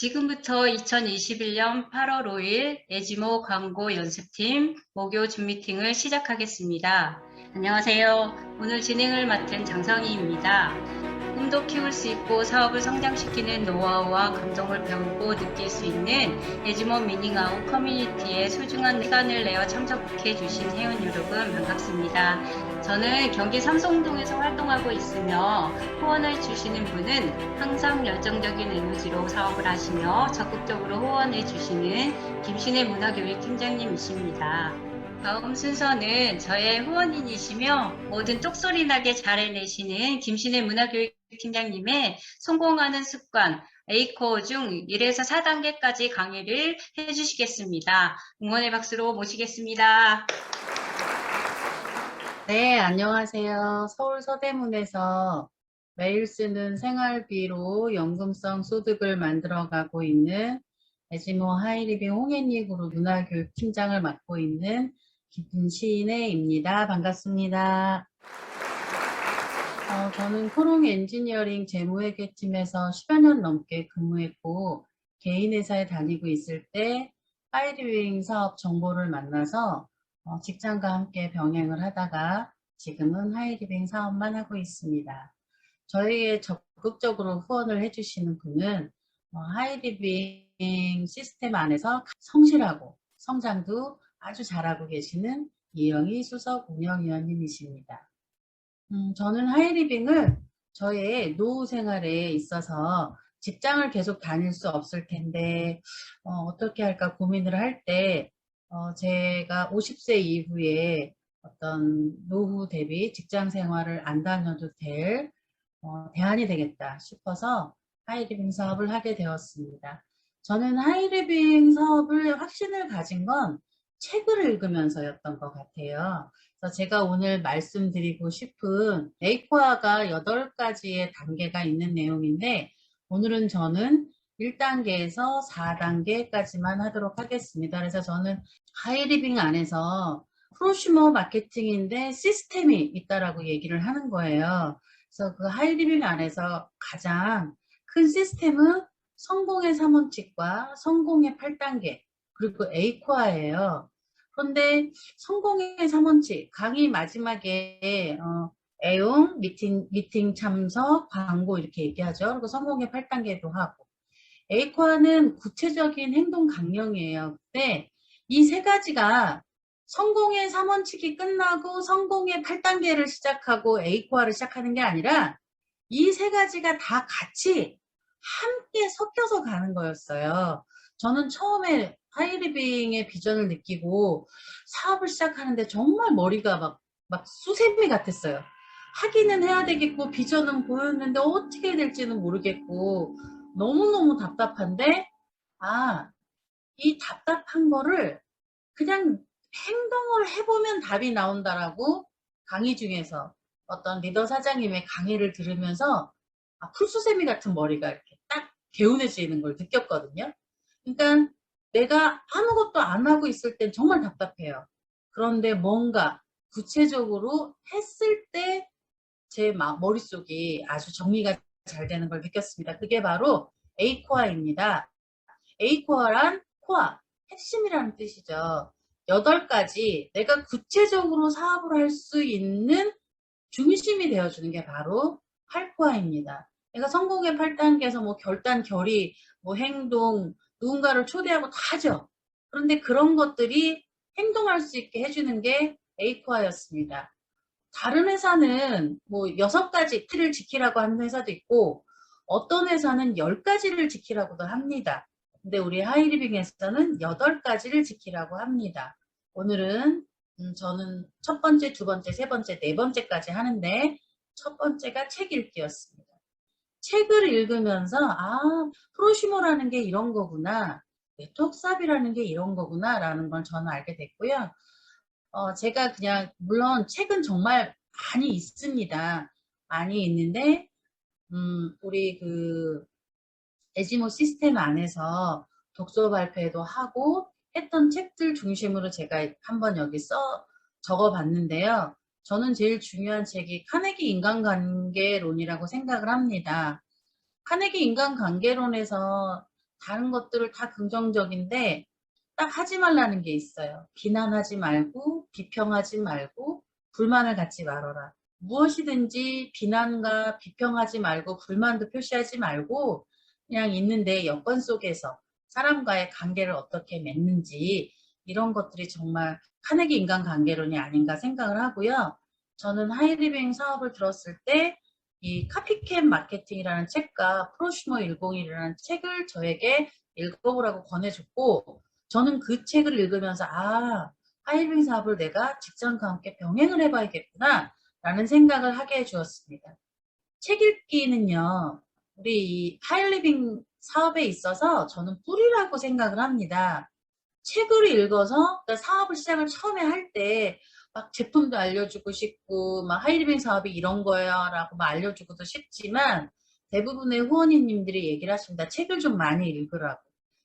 지금부터 2021년 8월 5일 에지모 광고 연습팀 목요 줌 미팅을 시작하겠습니다. 안녕하세요. 오늘 진행을 맡은 장성희입니다. 꿈도 키울 수 있고 사업을 성장시키는 노하우와 감동을 배우고 느낄 수 있는 에지모 미닝아웃 커뮤니티에 소중한 시간을 내어 참석해 주신 회원 여러분 반갑습니다. 저는 경기 삼성동에서 활동하고 있으며 후원해 주시는 분은 항상 열정적인 에너지로 사업을 하시며 적극적으로 후원해 주시는 김신혜 문화교육 팀장님이십니다. 다음 순서는 저의 후원인이시며 모든 똑소리 나게 잘 해내시는 김신혜 문화교육 팀장님의 성공하는 습관 A코어 중 1에서 4단계까지 강의를 해주시겠습니다. 응원의 박수로 모시겠습니다. 네, 안녕하세요. 서울 서대문에서 매일 쓰는 생활비로 연금성 소득을 만들어가고 있는 에지모 하이리빙 홍앤리 그룹 문화교육 팀장을 맡고 있는 김신혜입니다. 반갑습니다. 저는 코롱 엔지니어링 재무회계팀에서 10여 년 넘게 근무했고 개인 회사에 다니고 있을 때 하이리빙 사업 정보를 만나서 직장과 함께 병행을 하다가 지금은 하이리빙 사업만 하고 있습니다. 저희에 적극적으로 후원을 해주시는 분은 하이리빙 시스템 안에서 성실하고 성장도 아주 잘하고 계시는 이영희 수석 운영위원님이십니다. 저는 하이리빙을 저의 노후 생활에 있어서 직장을 계속 다닐 수 없을 텐데 어떻게 할까 고민을 할 때 제가 50세 이후에 어떤 노후 대비 직장 생활을 안 다녀도 될 대안이 되겠다 싶어서 하이리빙 사업을 하게 되었습니다. 저는 하이리빙 사업을 확신을 가진 건 책을 읽으면서였던 것 같아요. 그래서 제가 오늘 말씀드리고 싶은 에이코아가 8가지의 단계가 있는 내용인데 오늘은 저는 1단계에서 4단계까지만 하도록 하겠습니다. 그래서 저는 하이리빙 안에서 프로슈머 마케팅인데 시스템이 있다라고 얘기를 하는 거예요. 그래서 그 하이리빙 안에서 가장 큰 시스템은 성공의 3원칙과 성공의 8단계 그리고 에이코아예요. 그런데 성공의 3원칙 강의 마지막에 애용, 미팅 참석, 광고 이렇게 얘기하죠. 그리고 성공의 8단계도 하고 에이코아는 구체적인 행동 강령이에요. 근데 이 세 가지가 성공의 3원칙이 끝나고 성공의 8단계를 시작하고 에이코아를 시작하는 게 아니라 이 세 가지가 다 같이 함께 섞여서 가는 거였어요. 저는 처음에 하이리빙의 비전을 느끼고 사업을 시작하는데 정말 머리가 막 수세미 같았어요. 하기는 해야 되겠고 비전은 보였는데 어떻게 해야 될지는 모르겠고 너무너무 답답한데 이 답답한 거를 그냥 행동을 해보면 답이 나온다라고 강의 중에서 어떤 리더 사장님의 강의를 들으면서 풀수세미 같은 머리가 이렇게 딱 개운해지는 걸 느꼈거든요. 그러니까 내가 아무것도 안 하고 있을 땐 정말 답답해요. 그런데 뭔가 구체적으로 했을 때 제 머릿속이 아주 정리가 잘 되는 걸 느꼈습니다. 그게 바로 A코어입니다. A코어란 코어, 핵심이라는 뜻이죠. 8가지 내가 구체적으로 사업을 할 수 있는 중심이 되어주는 게 바로 8코어입니다. 내가 성공의 8단계에서 뭐 결단, 결의, 뭐 행동, 누군가를 초대하고 다 하죠. 그런데 그런 것들이 행동할 수 있게 해주는 게 A코어였습니다. 다른 회사는 뭐 6가지 틀을 지키라고 하는 회사도 있고 어떤 회사는 10가지를 지키라고도 합니다. 근데 우리 하이리빙에서는 8가지를 지키라고 합니다. 오늘은 저는 첫 번째, 두 번째, 세 번째, 네 번째까지 하는데 첫 번째가 책 읽기였습니다. 책을 읽으면서 프로슈머라는 게 이런 거구나. 네트워크삽이라는 게 이런 거구나 라는 걸 저는 알게 됐고요. 제가 그냥 물론 책은 정말 많이 있습니다. 많이 있는데 우리 그 에지모 시스템 안에서 독서 발표도 하고 했던 책들 중심으로 제가 한번 여기 적어 봤는데요. 저는 제일 중요한 책이 카네기 인간관계론이라고 생각을 합니다. 카네기 인간관계론에서 다른 것들을 다 긍정적인데 딱 하지 말라는 게 있어요. 비난하지 말고 비평하지 말고 불만을 갖지 말아라. 무엇이든지 비난과 비평하지 말고 불만도 표시하지 말고 그냥 있는데 여건 속에서 사람과의 관계를 어떻게 맺는지 이런 것들이 정말 카네기 인간관계론이 아닌가 생각을 하고요. 저는 하이리빙 사업을 들었을 때 이 카피캣 마케팅이라는 책과 프로슈머 101이라는 책을 저에게 읽어보라고 권해줬고 저는 그 책을 읽으면서 하이리빙 사업을 내가 직장과 함께 병행을 해봐야겠구나 라는 생각을 하게 해주었습니다. 책 읽기는요. 우리 이 하이리빙 사업에 있어서 저는 뿌리라고 생각을 합니다. 책을 읽어서 그러니까 사업을 시작을 처음에 할 때 막 제품도 알려주고 싶고 막 하이리빙 사업이 이런 거야 라고 막 알려주고도 싶지만 대부분의 후원인님들이 얘기를 하십니다. 책을 좀 많이 읽으라고.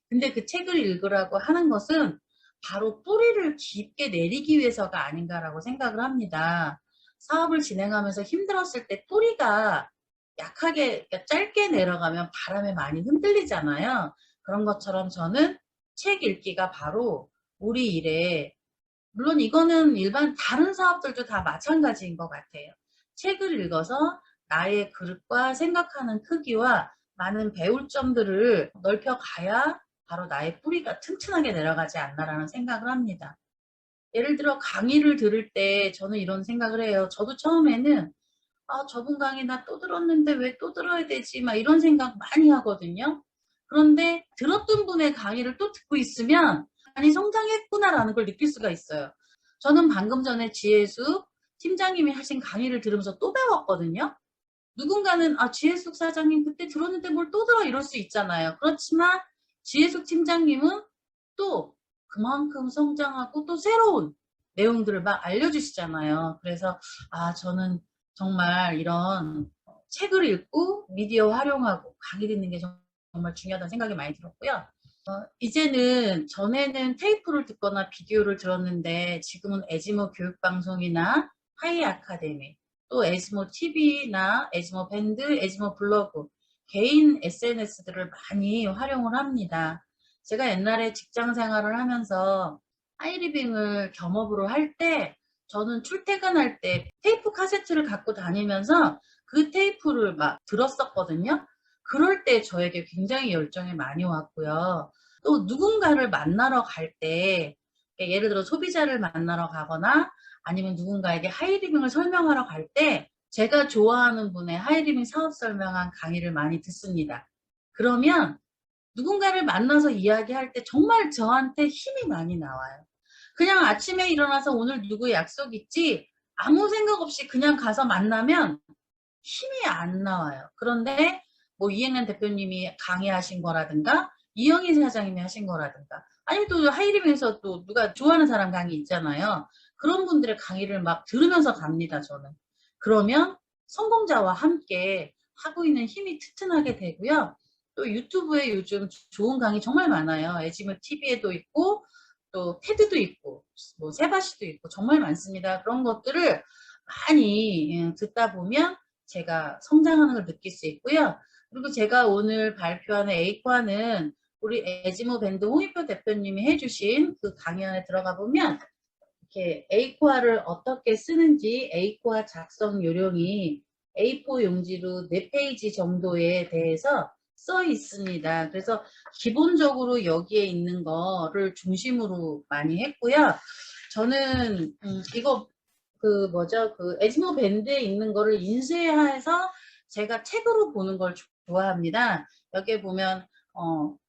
근데 그 책을 읽으라고 하는 것은 바로 뿌리를 깊게 내리기 위해서가 아닌가라고 생각을 합니다. 사업을 진행하면서 힘들었을 때 뿌리가 약하게 그러니까 짧게 내려가면 바람에 많이 흔들리잖아요. 그런 것처럼 저는 책 읽기가 바로 우리 일에 물론 이거는 일반 다른 사업들도 다 마찬가지인 것 같아요. 책을 읽어서 나의 그릇과 생각하는 크기와 많은 배울 점들을 넓혀가야 바로 나의 뿌리가 튼튼하게 내려가지 않나라는 생각을 합니다. 예를 들어 강의를 들을 때 저는 이런 생각을 해요. 저도 처음에는 저분 강의 나 또 들었는데 왜 또 들어야 되지? 막 이런 생각 많이 하거든요. 그런데 들었던 분의 강의를 또 듣고 있으면 많이 성장했구나라는 걸 느낄 수가 있어요. 저는 방금 전에 지혜숙 팀장님이 하신 강의를 들으면서 또 배웠거든요. 누군가는 지혜숙 사장님 그때 들었는데 뭘 또 들어 이럴 수 있잖아요. 그렇지만 지혜숙 팀장님은 또 그만큼 성장하고 또 새로운 내용들을 막 알려주시잖아요. 그래서 저는 정말 이런 책을 읽고 미디어 활용하고 강의 듣는 게 정말 중요하다는 생각이 많이 들었고요. 이제는 전에는 테이프를 듣거나 비디오를 들었는데 지금은 에지모 교육방송이나 하이 아카데미 또 에지모 TV나 에지모 밴드, 에지모 블로그 개인 SNS들을 많이 활용을 합니다. 제가 옛날에 직장 생활을 하면서 하이리빙을 겸업으로 할 때 저는 출퇴근할 때 테이프 카세트를 갖고 다니면서 그 테이프를 막 들었었거든요. 그럴 때 저에게 굉장히 열정이 많이 왔고요. 또 누군가를 만나러 갈 때 예를 들어 소비자를 만나러 가거나 아니면 누군가에게 하이리빙을 설명하러 갈 때 제가 좋아하는 분의 하이리빙 사업 설명한 강의를 많이 듣습니다. 그러면 누군가를 만나서 이야기할 때 정말 저한테 힘이 많이 나와요. 그냥 아침에 일어나서 오늘 누구 약속 있지? 아무 생각 없이 그냥 가서 만나면 힘이 안 나와요. 그런데 뭐 이행란 대표님이 강의하신 거라든가 이영희 사장님이 하신 거라든가 아니면 또 하이리빙에서 또 누가 좋아하는 사람 강의 있잖아요. 그런 분들의 강의를 막 들으면서 갑니다. 저는. 그러면 성공자와 함께 하고 있는 힘이 튼튼하게 되고요. 또 유튜브에 요즘 좋은 강의 정말 많아요. 에지모 TV에도 있고 또 테드도 있고 뭐 세바시도 있고 정말 많습니다. 그런 것들을 많이 듣다 보면 제가 성장하는 걸 느낄 수 있고요. 그리고 제가 오늘 발표하는 에이코아는 우리 에지모 밴드 홍익표 대표님이 해주신 그 강연에 들어가 보면 이렇게 에이코아를 어떻게 쓰는지 에이코아 작성 요령이 A4 용지로 4페이지 정도에 대해서 써 있습니다. 그래서 기본적으로 여기에 있는 거를 중심으로 많이 했고요. 저는 이거 그 에지모 밴드에 있는 거를 인쇄해서 제가 책으로 보는 걸 좋아합니다. 여기에 보면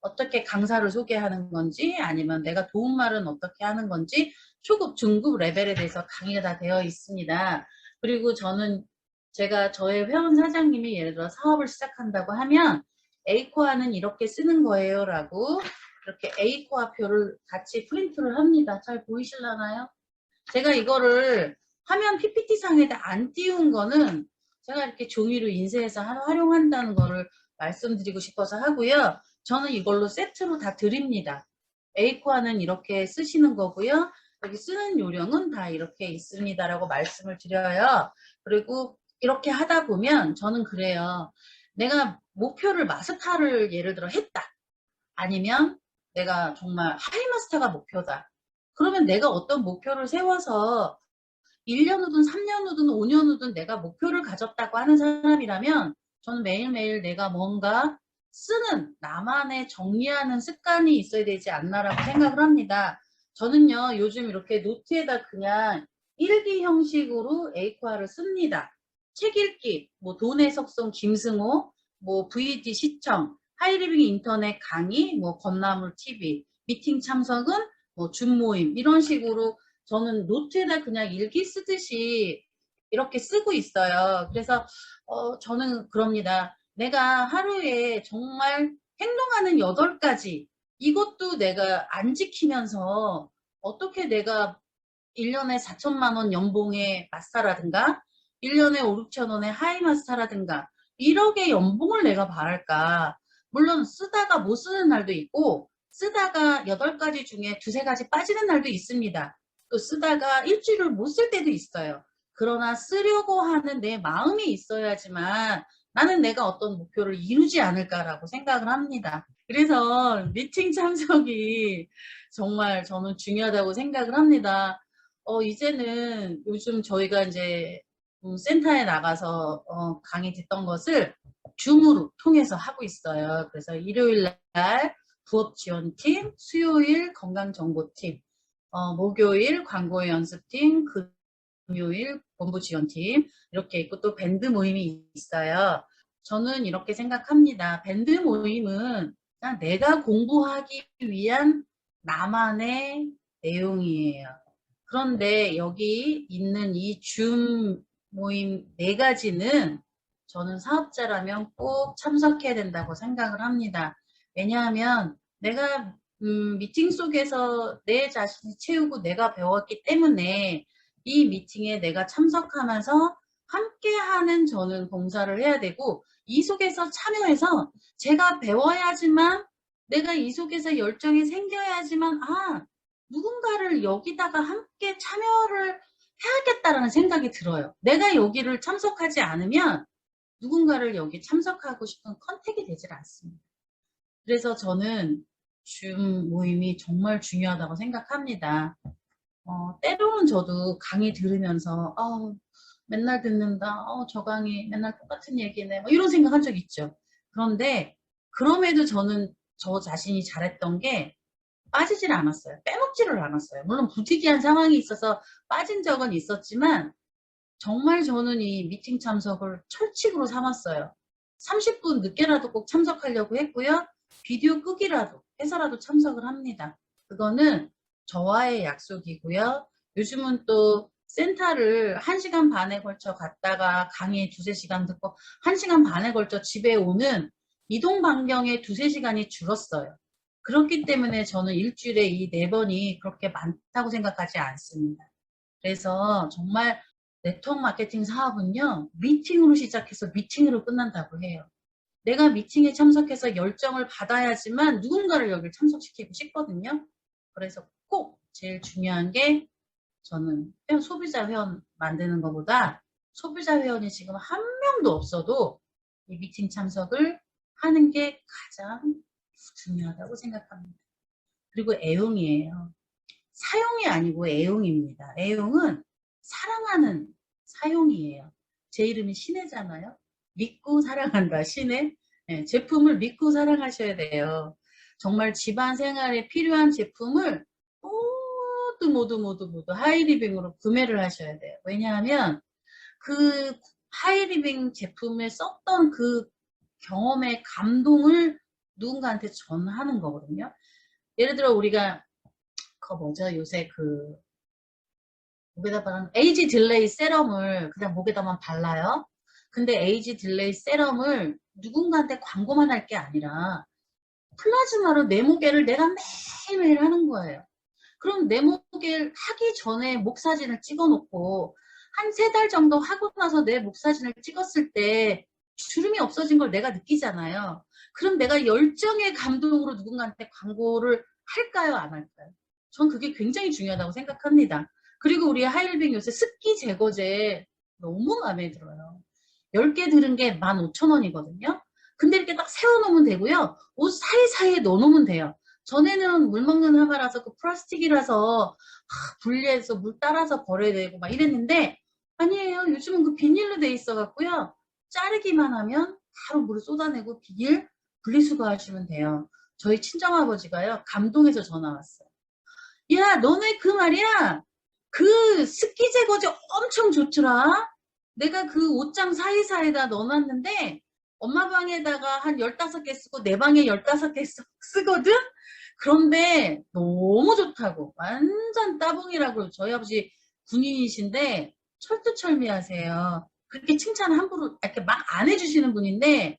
어떻게 강사를 소개하는 건지 아니면 내가 도움말은 어떻게 하는 건지 초급, 중급 레벨에 대해서 강의가 다 되어 있습니다. 그리고 제가 저의 회원 사장님이 예를 들어 사업을 시작한다고 하면 에이코아는 이렇게 쓰는 거예요 라고 이렇게 에이코아 표를 같이 프린트를 합니다. 잘 보이실라나요? 제가 이거를 화면 PPT상에다 안 띄운 거는 제가 이렇게 종이로 인쇄해서 활용한다는 거를 말씀드리고 싶어서 하고요. 저는 이걸로 세트로 다 드립니다. 에이코아는 이렇게 쓰시는 거고요. 여기 쓰는 요령은 다 이렇게 있습니다라고 말씀을 드려요. 그리고 이렇게 하다 보면 저는 그래요. 내가 목표를 마스터를 예를 들어 했다. 아니면 내가 정말 하이마스터가 목표다. 그러면 내가 어떤 목표를 세워서 1년 후든 3년 후든 5년 후든 내가 목표를 가졌다고 하는 사람이라면 저는 매일매일 내가 뭔가 쓰는 나만의 정리하는 습관이 있어야 되지 않나라고 생각을 합니다. 저는요 요즘 이렇게 노트에다 그냥 일기 형식으로 에이코아를 씁니다. 책 읽기, 뭐 돈의 속성 김승호, 뭐 VD 시청, 하이리빙 인터넷 강의, 뭐 건나물 TV, 미팅 참석은 뭐 줌 모임 이런 식으로 저는 노트에다 그냥 일기 쓰듯이 이렇게 쓰고 있어요. 그래서 저는 그럽니다. 내가 하루에 정말 행동하는 8가지 이것도 내가 안 지키면서 어떻게 내가 1년에 4천만 원 연봉의 마스터라든가 1년에 5, 6천 원의 하이마스터라든가 1억의 연봉을 내가 바랄까. 물론 쓰다가 못 쓰는 날도 있고 쓰다가 8가지 중에 2, 3가지 빠지는 날도 있습니다. 또 쓰다가 일주일을 못 쓸 때도 있어요. 그러나 쓰려고 하는 내 마음이 있어야지만 나는 내가 어떤 목표를 이루지 않을까라고 생각을 합니다. 그래서 미팅 참석이 정말 저는 중요하다고 생각을 합니다. 이제는 요즘 저희가 이제 센터에 나가서 강의 듣던 것을 줌으로 통해서 하고 있어요. 그래서 일요일 날 부업지원팀, 수요일 건강정보팀, 목요일 광고 연습팀, 금요일 본부지원팀 이렇게 있고 또 밴드 모임이 있어요. 저는 이렇게 생각합니다. 밴드 모임은 그냥 내가 공부하기 위한 나만의 내용이에요. 그런데 여기 있는 이 줌 모임 4가지는 저는 사업자라면 꼭 참석해야 된다고 생각을 합니다. 왜냐하면 내가 미팅 속에서 내 자신이 채우고 내가 배웠기 때문에 이 미팅에 내가 참석하면서 함께하는 저는 봉사를 해야 되고 이 속에서 참여해서 제가 배워야지만 내가 이 속에서 열정이 생겨야지만 누군가를 여기다가 함께 참여를 해야겠다라는 생각이 들어요. 내가 여기를 참석하지 않으면 누군가를 여기 참석하고 싶은 컨택이 되질 않습니다. 그래서 저는 줌 모임이 정말 중요하다고 생각합니다. 때로는 저도 강의 들으면서 맨날 듣는다. 저 강의 맨날 똑같은 얘기네. 뭐 이런 생각 한 적 있죠. 그런데 그럼에도 저는 저 자신이 잘했던 게 빠지질 않았어요. 빼먹지를 않았어요. 물론 부득이한 상황이 있어서 빠진 적은 있었지만 정말 저는 이 미팅 참석을 철칙으로 삼았어요. 30분 늦게라도 꼭 참석하려고 했고요. 비디오 끄기라도 해서라도 참석을 합니다. 그거는 저와의 약속이고요. 요즘은 또 센터를 1시간 반에 걸쳐 갔다가 강의 2, 3시간 듣고 1시간 반에 걸쳐 집에 오는 이동 반경의 2, 3시간이 줄었어요. 그렇기 때문에 저는 일주일에 이 4번이 그렇게 많다고 생각하지 않습니다. 그래서 정말 네트워크 마케팅 사업은요. 미팅으로 시작해서 미팅으로 끝난다고 해요. 내가 미팅에 참석해서 열정을 받아야지만 누군가를 여기 참석시키고 싶거든요. 그래서 꼭 제일 중요한 게 저는 소비자 회원 만드는 것보다 소비자 회원이 지금 한 명도 없어도 이 미팅 참석을 하는 게 가장 중요하다고 생각합니다. 그리고 애용이에요. 사용이 아니고 애용입니다. 애용은 사랑하는 사용이에요. 제 이름이 신혜잖아요. 믿고 사랑한다. 신혜. 네, 제품을 믿고 사랑하셔야 돼요. 정말 집안 생활에 필요한 제품을 모두 하이리빙으로 구매를 하셔야 돼요. 왜냐하면 그 하이리빙 제품에 썼던 그 경험의 감동을 누군가한테 전하는 거거든요. 예를 들어 우리가 요새 목에다 바르는 에이지 딜레이 세럼을 그냥 목에다만 발라요. 근데 에이지 딜레이 세럼을 누군가한테 광고만 할 게 아니라 플라즈마로 내 목에를 내가 매일매일 하는 거예요. 그럼 내 목에 하기 전에 목 사진을 찍어 놓고 한 3달 정도 하고 나서 내 목 사진을 찍었을 때 주름이 없어진 걸 내가 느끼잖아요. 그럼 내가 열정의 감동으로 누군가한테 광고를 할까요? 안 할까요? 전 그게 굉장히 중요하다고 생각합니다. 그리고 우리 하이리빙 요새 습기 제거제 너무 마음에 들어요. 10개 들은 게 15,000원이거든요. 근데 이렇게 딱 세워놓으면 되고요. 옷 사이사이에 넣어놓으면 돼요. 전에는 물 먹는 하마라서 그 플라스틱이라서 분리해서 물 따라서 버려야 되고 막 이랬는데 아니에요. 요즘은 그 비닐로 돼 있어 갖고요. 자르기만 하면 바로 물을 쏟아내고 비닐 분리수거하시면 돼요. 저희 친정아버지가요. 감동해서 전화 왔어요. 야, 너네 그 말이야. 그 습기 제거제 엄청 좋더라. 내가 그 옷장 사이사이에다 넣어놨는데 엄마 방에다가 한 15개 쓰고 내 방에 15개 쓰거든? 그런데 너무 좋다고. 완전 따봉이라고. 저희 아버지 군인이신데 철두철미하세요. 그렇게 칭찬 함부로 이렇게 막 안 해주시는 분인데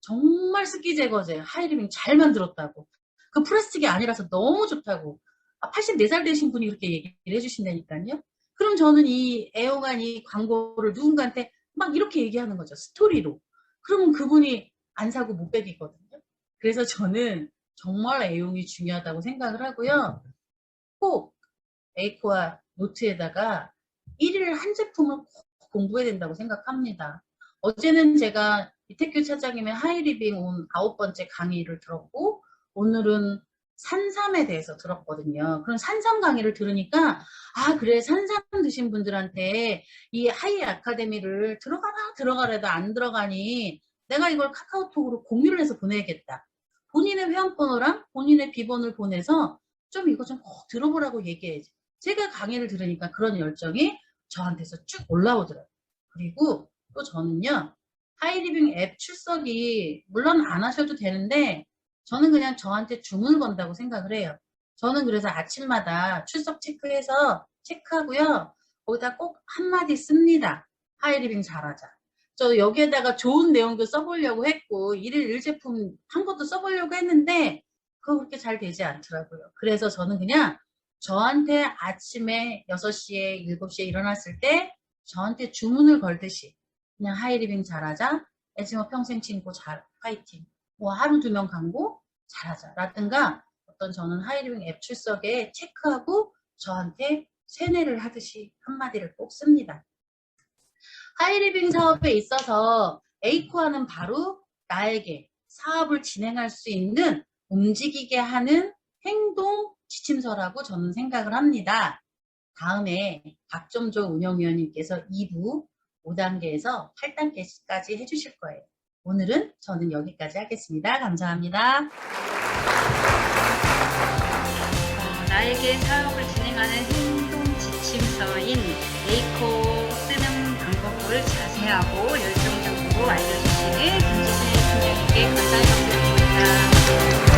정말 습기 제거제 하이리빙 잘 만들었다고. 그 플라스틱이 아니라서 너무 좋다고. 84살 되신 분이 그렇게 얘기를 해주신다니까요. 그럼 저는 이 애용한 이 광고를 누군가한테 막 이렇게 얘기하는 거죠. 스토리로. 그러면 그분이 안 사고 못 베기거든요. 그래서 저는 정말 애용이 중요하다고 생각을 하고요. 꼭 에이코와 노트에다가 1일 한 제품을 꼭 공부해야 된다고 생각합니다. 어제는 제가 이태규 차장님의 하이리빙 온 9번째 강의를 들었고 오늘은 산삼에 대해서 들었거든요. 그럼 산삼 강의를 들으니까 아 그래 산삼 드신 분들한테 이 하이 아카데미를 들어가래도 안 들어가니 내가 이걸 카카오톡으로 공유를 해서 보내야겠다. 본인의 회원번호랑 본인의 비번을 보내서 좀 이거 좀 꼭 들어보라고 얘기해야지. 제가 강의를 들으니까 그런 열정이 저한테서 쭉 올라오더라고요. 그리고 또 저는요. 하이리빙 앱 출석이 물론 안 하셔도 되는데 저는 그냥 저한테 주문을 건다고 생각을 해요. 저는 그래서 아침마다 출석 체크하고요. 거기다 꼭 한마디 씁니다. 하이리빙 잘하자. 저 여기에다가 좋은 내용도 써보려고 했고 1일 1제품 한 것도 써보려고 했는데 그거 그렇게 잘 되지 않더라고요. 그래서 저는 그냥 저한테 아침에 6시에 7시에 일어났을 때 저한테 주문을 걸듯이 그냥 하이리빙 잘하자. 에지모 평생 친구 잘 파이팅. 뭐 하루 2명 광고 잘하자. 라든가 어떤 저는 하이리빙 앱 출석에 체크하고 저한테 세뇌를 하듯이 한마디를 꼭 씁니다. 하이리빙 사업에 있어서 에이코아는 바로 나에게 사업을 진행할 수 있는 움직이게 하는 행동 지침서라고 저는 생각을 합니다. 다음에 박점조 운영위원님께서 2부 5단계에서 8단계까지 해주실 거예요. 오늘은 저는 여기까지 하겠습니다. 감사합니다. 나에게 사업을 진행하는 행동 지침서인 에이코 쓰는 방법을 자세하고 열정적으로 알려주시는 김지순 팀장님께 감사의 말씀드립니다.